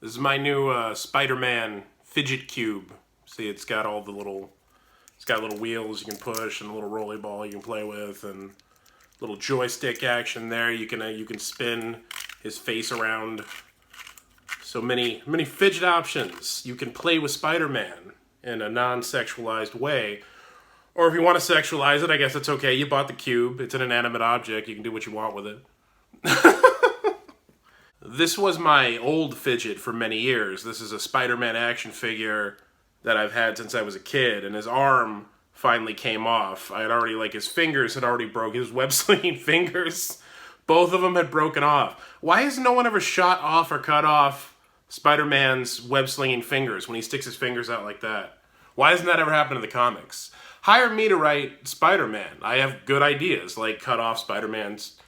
This is my new Spider-Man fidget cube. See, it's got little wheels you can push and a little rolly ball you can play with, and little joystick action there. You can spin his face around. So many fidget options. You can play with Spider-Man in a non-sexualized way. Or if you want to sexualize it, I guess it's okay. You bought the cube. It's an inanimate object. You can do what you want with it. This was my old fidget for many years. This is a Spider-Man action figure that I've had since I was a kid, and his arm finally came off. I had already, his fingers had already broken. His web-slinging fingers, both of them had broken off. Why has no one ever shot off or cut off Spider-Man's web-slinging fingers when he sticks his fingers out like that? Why hasn't that ever happened in the comics? Hire me to write Spider-Man. I have good ideas, like cut off Spider-Man's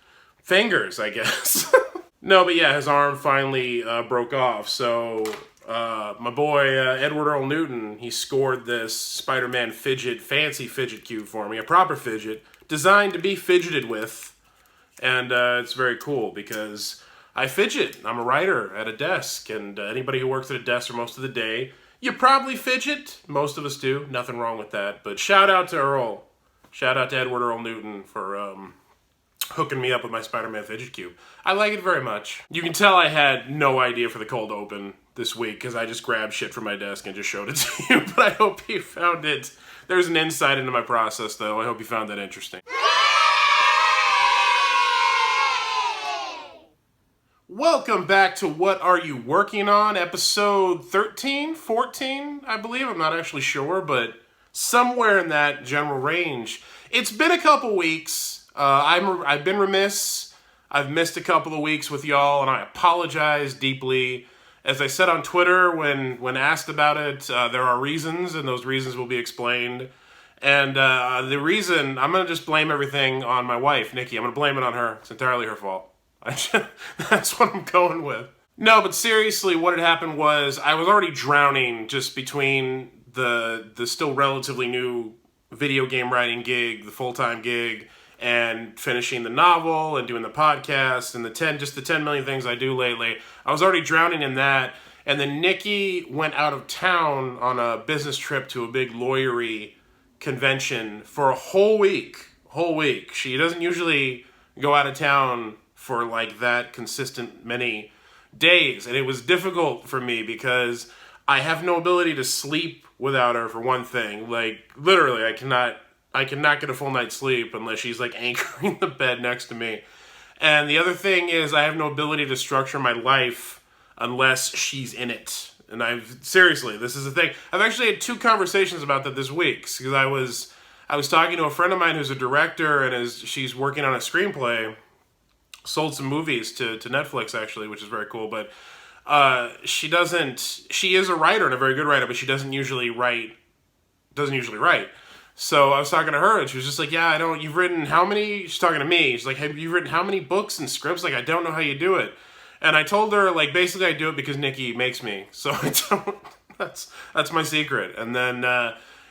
fingers, I guess. No, but yeah, his arm finally broke off. So my boy Edward Earl Newton, he scored this Spider-Man fancy fidget cube for me, a proper fidget, designed to be fidgeted with. And it's very cool because I fidget. I'm a writer at a desk, and anybody who works at a desk for most of the day, you probably fidget. Most of us do. Nothing wrong with that. But shout out to Earl. Shout out to Edward Earl Newton for hooking me up with my Spider-Man fidget cube. I like it very much. You can tell I had no idea for the cold open this week because I just grabbed shit from my desk and just showed it to you. But I hope you found it. There's an insight into my process, though. I hope you found that interesting. Welcome back to What Are You Working On? Episode 13, 14, I believe. I'm not actually sure, but somewhere in that general range. It's been a couple weeks. I've been remiss. I've missed a couple of weeks with y'all, and I apologize deeply. As I said on Twitter when asked about it, there are reasons, and those reasons will be explained. And the reason, I'm going to just blame everything on my wife, Nikki. I'm going to blame it on her. It's entirely her fault. That's what I'm going with. No, but seriously, what had happened was I was already drowning just between the still relatively new video game writing gig, the full-time gig, and finishing the novel and doing the podcast and the 10 million things I do lately. I was already drowning in that. And then Nikki went out of town on a business trip to a big lawyery convention for a whole week. She doesn't usually go out of town for like that consistent many days. And it was difficult for me because I have no ability to sleep without her, for one thing. Like, literally, I cannot get a full night's sleep unless she's like anchoring the bed next to me. And the other thing is I have no ability to structure my life unless she's in it. And seriously, this is the thing. I've actually had 2 conversations about that this week because I was talking to a friend of mine who's a director, and she's working on a screenplay. Sold some movies to Netflix, actually, which is very cool. But she is a writer and a very good writer, but she doesn't usually write. So I was talking to her, and she was just like, yeah, you've written how many? She's talking to me. She's like, have you written how many books and scripts? Like, I don't know how you do it. And I told her, like, basically I do it because Nikki makes me. So I don't, that's my secret. And then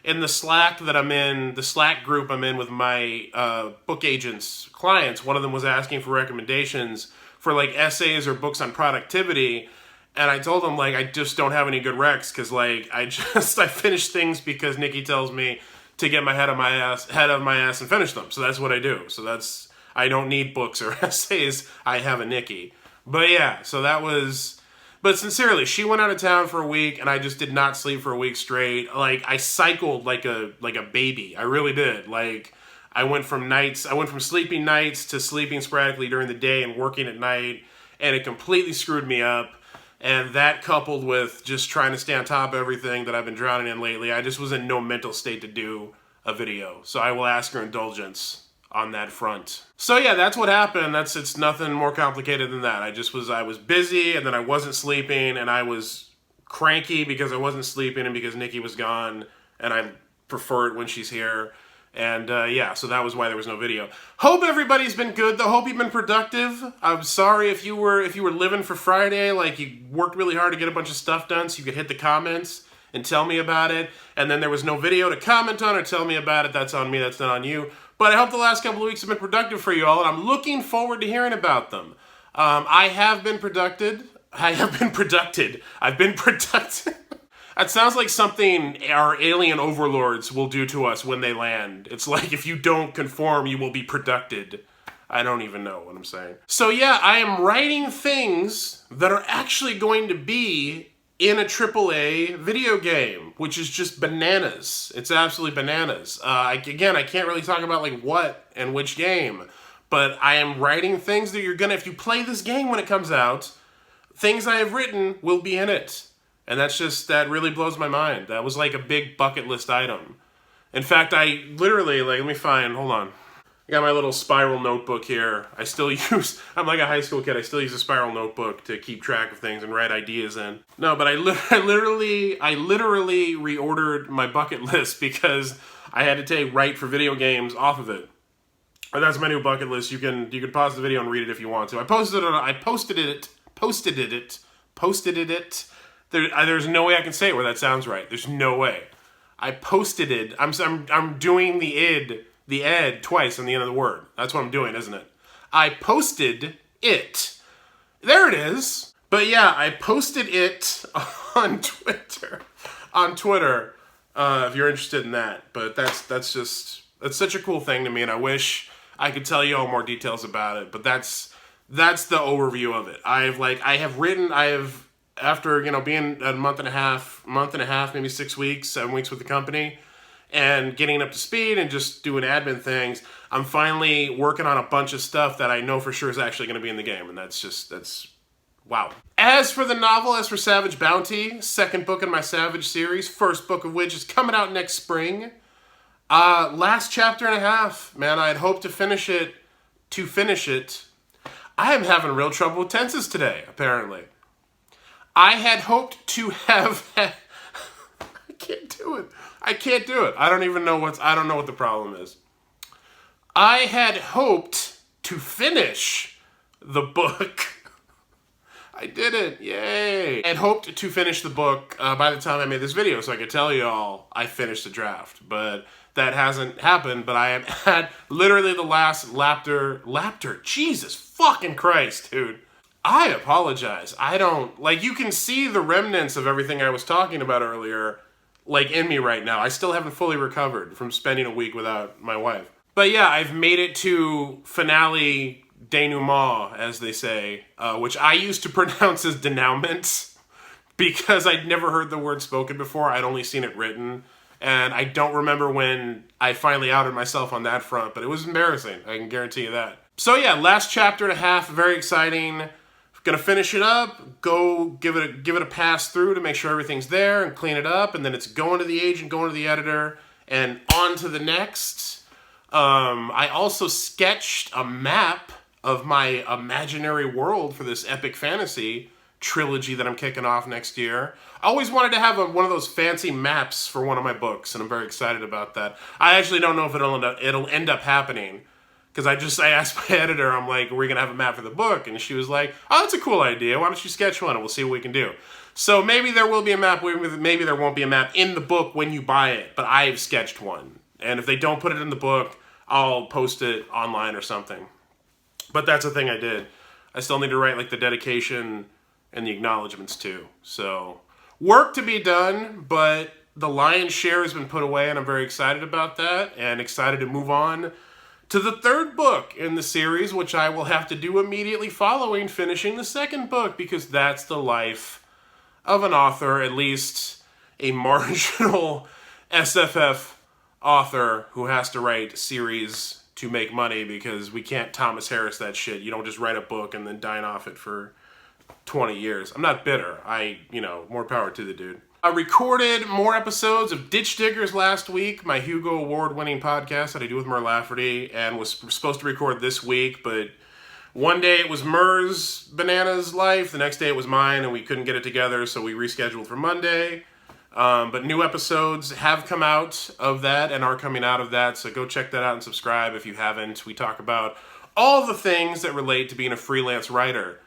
in the Slack that I'm in, the Slack group I'm in with my book agents, clients, one of them was asking for recommendations for like essays or books on productivity. And I told them, like, I just don't have any good recs because, like, I finish things because Nikki tells me to get my head of my ass and finish them. So that's what I do. So I don't need books or essays. I have a Nikki. But yeah, so that was. But sincerely, she went out of town for a week, and I just did not sleep for a week straight. Like, I cycled like a baby. I really did. Like, I went from sleeping nights to sleeping sporadically during the day and working at night, and it completely screwed me up. And that, coupled with just trying to stay on top of everything that I've been drowning in lately, I just was in no mental state to do a video. So I will ask her indulgence on that front. So yeah, that's what happened. It's nothing more complicated than that. I was busy, and then I wasn't sleeping, and I was cranky because I wasn't sleeping and because Nikki was gone, and I prefer it when she's here. And yeah, so that was why there was no video. Hope everybody's been good though. Hope you've been productive. I'm sorry if you were living for Friday, like you worked really hard to get a bunch of stuff done so you could hit the comments and tell me about it, and then there was no video to comment on or tell me about it. That's on me, that's not on you. But I hope the last couple of weeks have been productive for you all, and I'm looking forward to hearing about them. I have been productive. I have been produced. I've been produced. That sounds like something our alien overlords will do to us when they land. It's like, if you don't conform, you will be produced. I don't even know what I'm saying. So yeah, I am writing things that are actually going to be in a AAA video game, which is just bananas. It's absolutely bananas. Again, I can't really talk about like what and which game, but I am writing things that you're gonna, if you play this game when it comes out, things I have written will be in it. And that really blows my mind. That was like a big bucket list item. In fact, I literally, like, let me find, hold on. I got my little spiral notebook here. I'm like a high school kid, I still use a spiral notebook to keep track of things and write ideas in. No, but I literally reordered my bucket list because I had to take write for video games off of it. And that's my new bucket list. You can pause the video and read it if you want to. I posted it. There's no way I can say it where that sounds right. There's no way. I posted it. I'm doing the ed twice on the end of the word. That's what I'm doing, isn't it? I posted it. There it is. But yeah, I posted it on Twitter. If you're interested in that. But that's such a cool thing to me, and I wish I could tell you all more details about it. But that's the overview of it. After, being a month and a half, maybe 6 weeks, 7 weeks with the company, and getting up to speed and just doing admin things, I'm finally working on a bunch of stuff that I know for sure is actually going to be in the game, and that's wow. As for the novel, as for Savage Bounty, second book in my Savage series, first book of which is coming out next spring. Last chapter and a half, man. I had hoped to finish it. I am having real trouble with tenses today, apparently. I had hoped to have... I can't do it. I don't know what the problem is. I had hoped to finish the book. I did it. Yay. I had hoped to finish the book by the time I made this video so I could tell you all I finished the draft. But that hasn't happened. But I am at literally the last lapter. Jesus fucking Christ, dude. I apologize. You can see the remnants of everything I was talking about earlier, like, in me right now. I still haven't fully recovered from spending a week without my wife. But yeah, I've made it to finale denouement, as they say, which I used to pronounce as denouement because I'd never heard the word spoken before. I'd only seen it written. And I don't remember when I finally outed myself on that front, but it was embarrassing. I can guarantee you that. So yeah, last chapter and a half, very exciting. Gonna finish it up, go give it a pass through to make sure everything's there and clean it up, and then it's going to the agent, going to the editor, and on to the next. I also sketched a map of my imaginary world for this epic fantasy trilogy that I'm kicking off next year. I always wanted to have one of those fancy maps for one of my books, and I'm very excited about that. I actually don't know if it'll end up happening. Because I asked my editor, I'm like, are we going to have a map for the book? And she was like, oh, that's a cool idea. Why don't you sketch one and we'll see what we can do. So maybe there will be a map, maybe there won't be a map in the book when you buy it. But I've sketched one. And if they don't put it in the book, I'll post it online or something. But that's the thing I did. I still need to write like the dedication and the acknowledgements too. So work to be done, but the lion's share has been put away and I'm very excited about that and excited to move on to the third book in the series, which I will have to do immediately following finishing the second book, because that's the life of an author, at least a marginal SFF author who has to write series to make money, because we can't Thomas Harris that shit. You don't just write a book and then dine off it for 20 years. I'm not bitter. More power to the dude. I recorded more episodes of Ditch Diggers last week, my Hugo Award-winning podcast that I do with Mur Lafferty, and was supposed to record this week, but one day it was Mur's Bananas Life, the next day it was mine, and we couldn't get it together, so we rescheduled for Monday. But new episodes have come out of that and are coming out of that, so go check that out and subscribe if you haven't. We talk about all the things that relate to being a freelance writer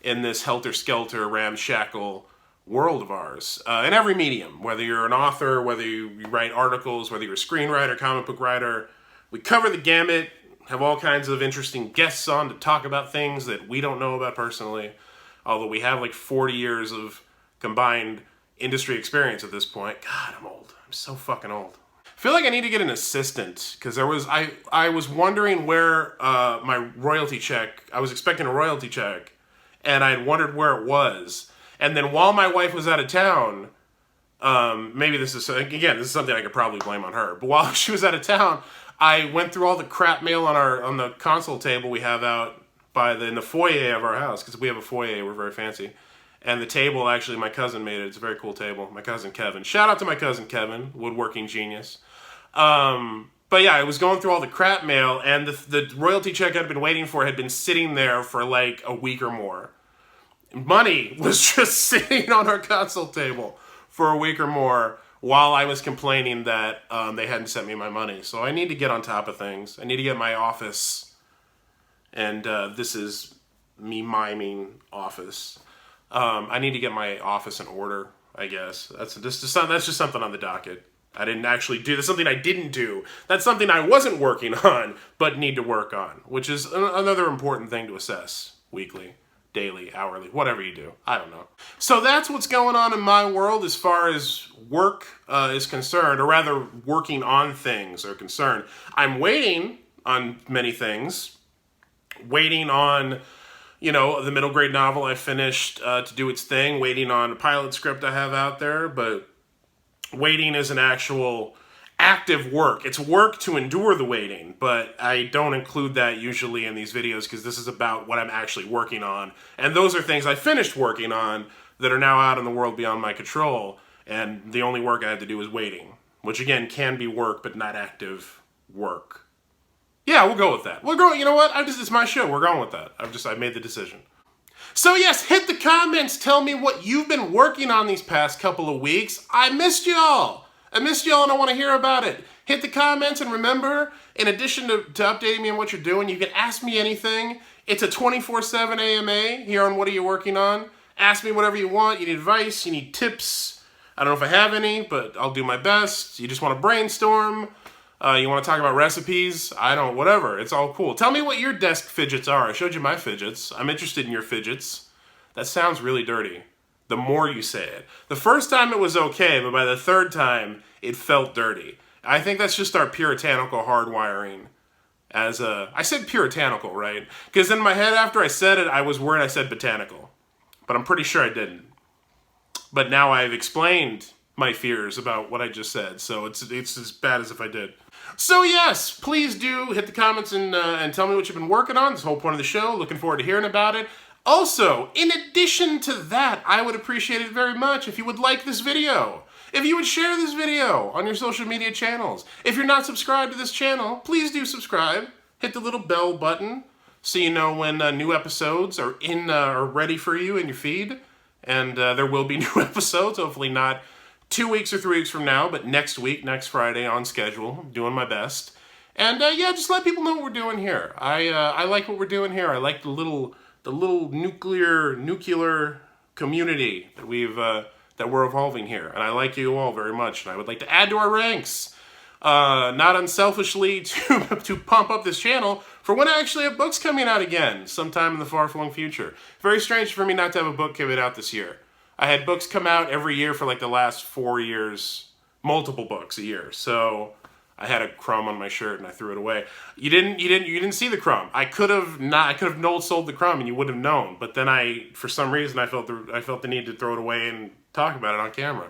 in this helter-skelter, ramshackle world of ours, in every medium, whether you're an author, whether you write articles, whether you're a screenwriter, comic book writer. We cover the gamut, have all kinds of interesting guests on to talk about things that we don't know about personally. Although we have like 40 years of combined industry experience at this point. God, I'm old. I'm so fucking old. I feel like I need to get an assistant because I was wondering where my royalty check, I was expecting a royalty check, and I had wondered where it was. And then while my wife was out of town, maybe this is something I could probably blame on her, but while she was out of town, I went through all the crap mail on the console table we have out in the foyer of our house, because we have a foyer, we're very fancy. And the table, actually, my cousin made it. It's a very cool table. My cousin Kevin. Shout out to my cousin Kevin, woodworking genius. But yeah, I was going through all the crap mail, and the royalty check I'd been waiting for had been sitting there for like a week or more. Money was just sitting on our console table for a week or more while I was complaining that they hadn't sent me my money. So I need to get on top of things. I need to get my office, and this is me miming office. I need to get my office in order, I guess. That's just something on the docket. I didn't actually do. That's something I didn't do. That's something I wasn't working on, but need to work on, which is another important thing to assess weekly, daily, hourly, whatever you do. I don't know. So that's what's going on in my world as far as work is concerned, or rather working on things are concerned. I'm waiting on many things. Waiting on, the middle grade novel I finished to do its thing. Waiting on a pilot script I have out there, but waiting is an actual active work. It's work to endure the waiting, but I don't include that usually in these videos because this is about what I'm actually working on. And those are things I finished working on that are now out in the world beyond my control. And the only work I had to do is waiting, which again can be work, but not active work. Yeah, we'll go with that. We'll go, you know what? It's my show. We're going with that. I made the decision. So yes, hit the comments. Tell me what you've been working on these past couple of weeks. I missed y'all. And I want to hear about it. Hit the comments, and remember, in addition to updating me on what you're doing, you can ask me anything. It's a 24/7 AMA here on What Are You Working On? Ask me whatever you want. You need advice, you need tips. I don't know if I have any, but I'll do my best. You just want to brainstorm. You want to talk about recipes? Whatever. It's all cool. Tell me what your desk fidgets are. I showed you my fidgets. I'm interested in your fidgets. That sounds really dirty. The more you say it. The first time it was okay, but by the third time, it felt dirty. I think that's just our puritanical hardwiring. I said puritanical, right? Because in my head after I said it, I was worried I said botanical. But I'm pretty sure I didn't. But now I've explained my fears about what I just said, so it's as bad as if I did. So yes, please do hit the comments and tell me what you've been working on. This is the whole point of the show. Looking forward to hearing about it. Also, in addition to that, I would appreciate it very much if you would like this video. If you would share this video on your social media channels. If you're not subscribed to this channel, please do subscribe. Hit the little bell button so you know when new episodes are ready for you in your feed. And there will be new episodes, hopefully not 2 weeks or 3 weeks from now, but next week, next Friday, on schedule. I'm doing my best. And yeah, just let people know what we're doing here. I like what we're doing here. I like the little nuclear community that we're evolving here. And I like you all very much. And I would like to add to our ranks, not unselfishly to pump up this channel for when I actually have books coming out again, sometime in the far-flung future. Very strange for me not to have a book coming out this year. I had books come out every year for like the last 4 years, multiple books a year. So I had a crumb on my shirt and I threw it away. You didn't see the crumb. I could have no sold the crumb and you wouldn't have known. But then for some reason I felt the need to throw it away and talk about it on camera.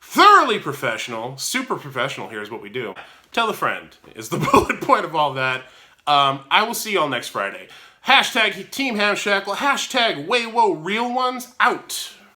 Thoroughly professional, super professional. Here's what we do. Tell a friend is the bullet point of all that. I will see y'all next Friday. Hashtag Team Hamshackle. Hashtag Way Whoa Real Ones out.